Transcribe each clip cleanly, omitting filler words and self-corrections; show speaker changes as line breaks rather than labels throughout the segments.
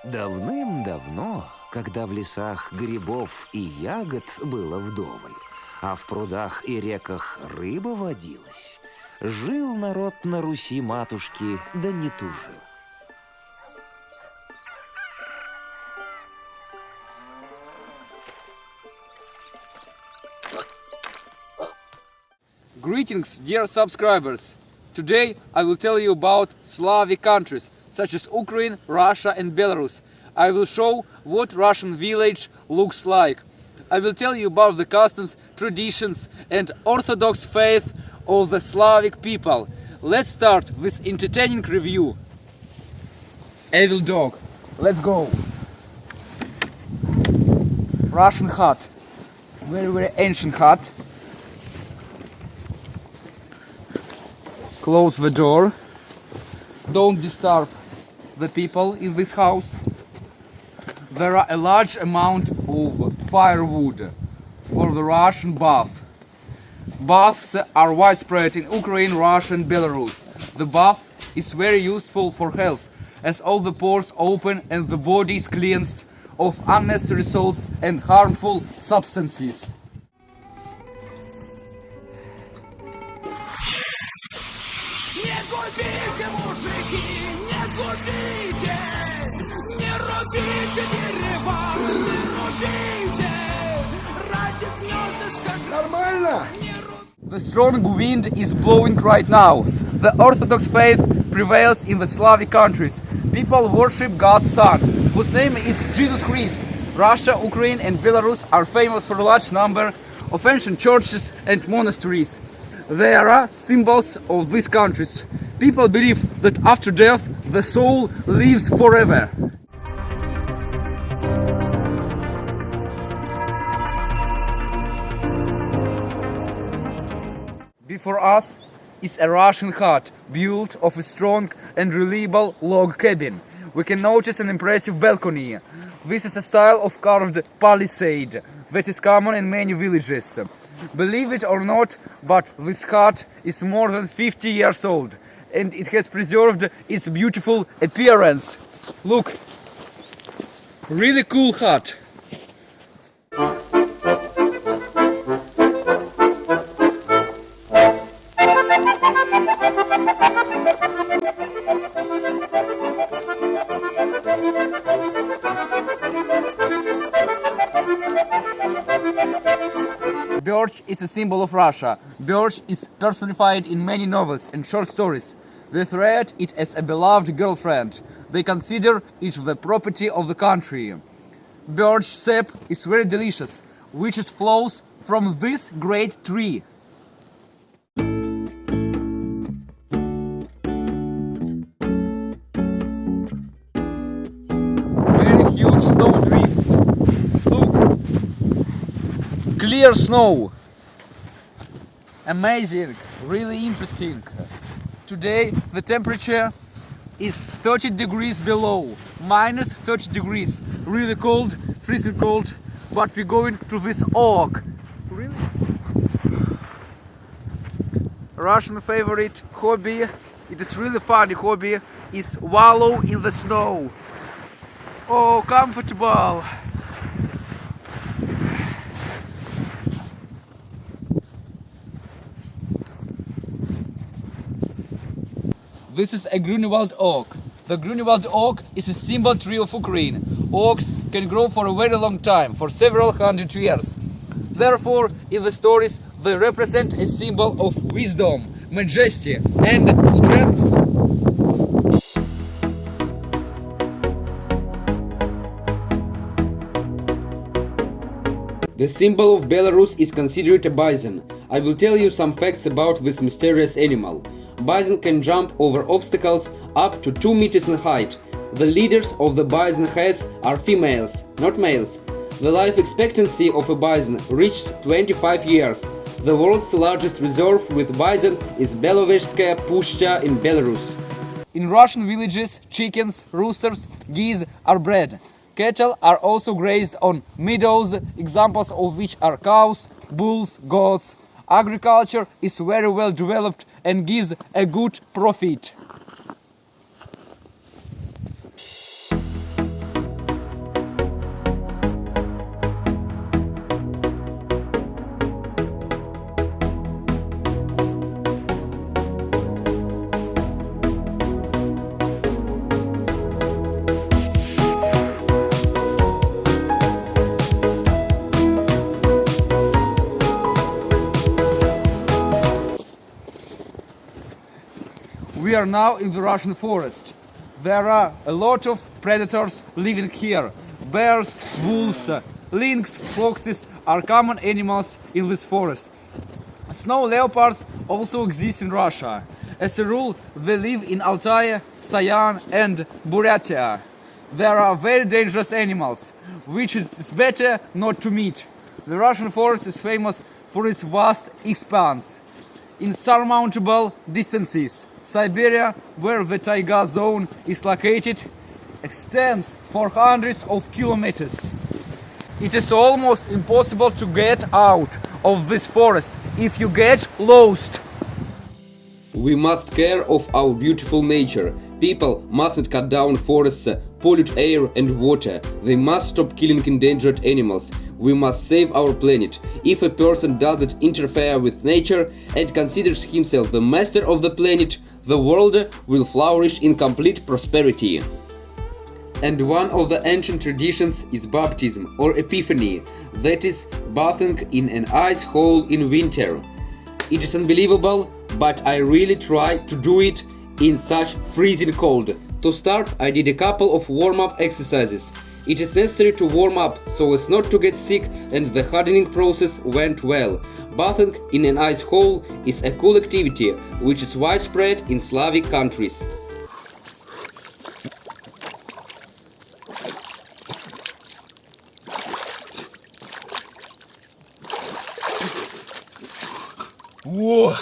Давным-давно, когда в лесах грибов и ягод было вдоволь, а в прудах и реках рыба водилась, жил народ на Руси матушки, да не тужил.
Greetings, dear subscribers! Today I will tell you about Slavic countries such as Ukraine, Russia and Belarus. I will show what Russian village looks like. I will tell you about the customs, traditions and Orthodox faith of the Slavic people. Let's start with entertaining review. Evil dog. Let's go. Russian hut. Very ancient hut. Close the door. Don't disturb the people in this house. There are a large amount of firewood for the Russian bath. Baths are widespread in Ukraine, Russia and Belarus. The bath is very useful for health, as all the pores open and the body is cleansed of unnecessary salts and harmful substances.
Не губите, мужики, не губите, не рубите дерева, не рубите, ради гнездышка нормально.
The strong wind is blowing right now. The Orthodox faith prevails in the Slavic countries. People worship God's Son, whose name is Jesus Christ. Russia, Ukraine and Belarus are famous for a large number of ancient churches and monasteries. They are symbols of these countries. People believe that after death the soul lives forever. Before us is a Russian hut built of a strong and reliable log cabin. We can notice an impressive balcony. This is a style of carved palisade that is common in many villages. Believe it or not, but this hut is more than 50 years old and it has preserved its beautiful appearance. Look, really cool hut. Birch is a symbol of Russia. Birch is personified in many novels and short stories. They treat it as a beloved girlfriend. They consider it the property of the country. Birch sap is very delicious, which flows from this great tree. Very huge snow drifts. Look! Clear snow. Amazing, really interesting. Today the temperature is 30 degrees below, minus 30 degrees. Really cold, freezing cold, but we're going to this oak. Really? Russian favorite hobby, it is really funny hobby, is wallow in the snow. Oh, comfortable. This is a Grunewald oak. The Grunewald oak is a symbol tree of Ukraine. Oaks can grow for a very long time, for several hundred years. Therefore, in the stories, they represent a symbol of wisdom, majesty and strength. The symbol of Belarus is considered a bison. I will tell you some facts about this mysterious animal. Bison can jump over obstacles up to 2 meters in height. The leaders of the bison herds are females, not males. The life expectancy of a bison reaches 25 years. The world's largest reserve with bison is Belovezhskaya Pushcha in Belarus. In Russian villages, chickens, roosters, geese are bred. Cattle are also grazed on meadows, examples of which are cows, bulls, goats. Agriculture is very well developed and gives a good profit.
We are now in the Russian forest. There are a lot of predators living here. Bears, wolves, lynx, foxes are common animals in this forest. Snow leopards also exist in Russia. As a rule, they live in Altai, Sayan and Buryatia. They are very dangerous animals, which is better not to meet. The Russian forest is famous for its vast expanse. Insurmountable distances. Siberia, where the taiga zone is located, extends for hundreds of kilometers. It is almost impossible to get out of this forest if you get lost.
We must care of our beautiful nature. People mustn't cut down forests, pollute air and water. They must stop killing endangered animals. We must save our planet. If a person doesn't interfere with nature and considers himself the master of the planet, the world will flourish in complete prosperity. And one of the ancient traditions is baptism or epiphany, that is, bathing in an ice hole in winter. It is unbelievable, but I really try to do it in such freezing cold. To start, I did a couple of warm-up exercises. It is necessary to warm up so as not to get sick, and the hardening process went well. Bathing in an ice hole is a cool activity, which is widespread in Slavic countries.
Whoa!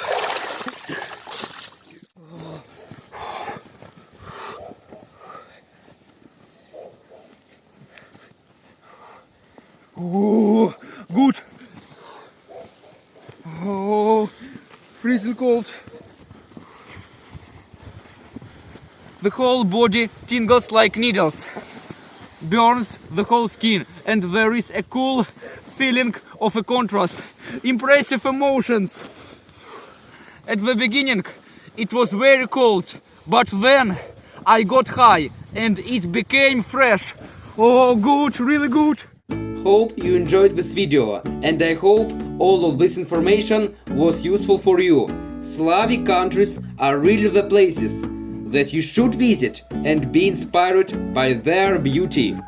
Oh, good. Oh, freezing cold. The whole body tingles like needles, burns the whole skin, and there is a cool feeling of a contrast. Impressive emotions. At the beginning, it was very cold, but then I got high and it became fresh. Oh, good, really good.
Hope you enjoyed this video, and I hope all of this information was useful for you. Slavic countries are really the places that you should visit and be inspired by their beauty.